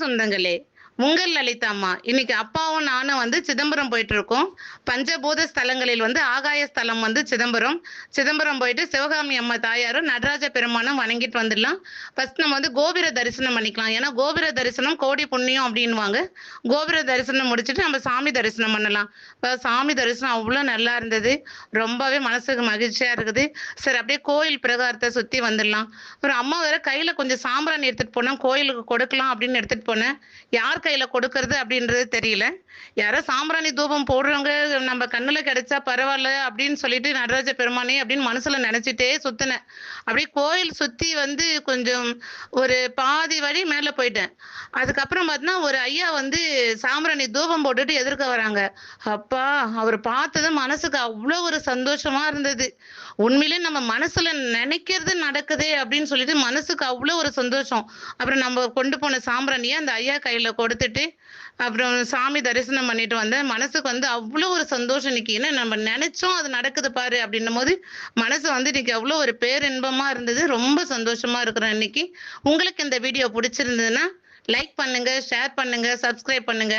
சொந்தங்களே, உங்கள் லலிதாம்மா. இன்னைக்கு அப்பாவும் நானும் சிதம்பரம் போயிட்டுருக்கோம். பஞ்சபூத ஸ்தலங்களில் ஆகாய ஸ்தலம் சிதம்பரம். சிதம்பரம் போயிட்டு சிவகாமி அம்மா தாயாரும், நடராஜ பெருமானும் வணங்கிட்டு வந்துடலாம். ஃபர்ஸ்ட் நம்ம கோபுர தரிசனம் பண்ணிக்கலாம். ஏன்னா, கோபுர தரிசனம் கோடி புண்ணியம் அப்படின்னுவாங்க. கோபுர தரிசனம் முடிச்சுட்டு நம்ம சாமி தரிசனம் பண்ணலாம். இப்ப சாமி தரிசனம் அவ்ளோ நல்லா இருந்தது. ரொம்பவே மனசுக்கு மகிழ்ச்சியா இருக்குது. சரி அப்படியே கோயில் பிரகாரத்த சுத்தி வந்துடலாம். அப்புறம் அம்மா வேற கையில கொஞ்சம் சாம்பிராணி எடுத்துட்டு போனேன். கோயிலுக்கு கொடுக்கலாம் அப்படின்னு எடுத்துட்டு போனேன். யார் கையில கொடுக்கறது அப்படின்றது தெரியல. யாரோ சாம்பிராணி தூபம் போடுறவங்க நம்ம கண்ணுல கிடைச்சா பரவாயில்ல அப்படின்னு சொல்லிட்டு நடராஜ பெருமானே அப்படின்னு மனசுல நினைச்சிட்டே சுத்தினேன். அப்படியே கோயில் சுத்தி கொஞ்சம் ஒரு பாதி வழி மேல போயிட்டேன். அதுக்கப்புறம் பார்த்தீங்கன்னா ஒரு ஐயா சாம்பிராணி தூபம் போட்டுட்டு எதிர்க்க வராங்க. அப்பா அவர் பார்த்தது மனசுக்கு அவ்வளவு ஒரு சந்தோஷமா இருந்தது. உண்மையிலே நம்ம மனசுல நினைக்கிறது நடக்குதே அப்படின்னு சொல்லிட்டு மனசுக்கு அவ்வளவு ஒரு சந்தோஷம். அப்புறம் நம்ம கொண்டு போன சாம்பிராணியை அந்த ஐயா கையில கொடுத்துட்டு அப்புறம் சாமி தரிசனம் பண்ணிட்டு வந்தேன். மனசுக்கு அவ்வளோ ஒரு சந்தோஷம் இன்னைக்கு. ஏன்னா நம்ம நினைச்சோம் அது நடக்குது பாரு அப்படின்னும் போது மனசு இன்னைக்கு அவ்வளோ ஒரு பேரின்பமா இருந்தது. ரொம்ப சந்தோஷமா இருக்கிறேன் இன்னைக்கு. உங்களுக்கு இந்த வீடியோ பிடிச்சிருந்ததுன்னா லைக் பண்ணுங்க, ஷேர் பண்ணுங்க, சப்ஸ்கிரைப் பண்ணுங்க.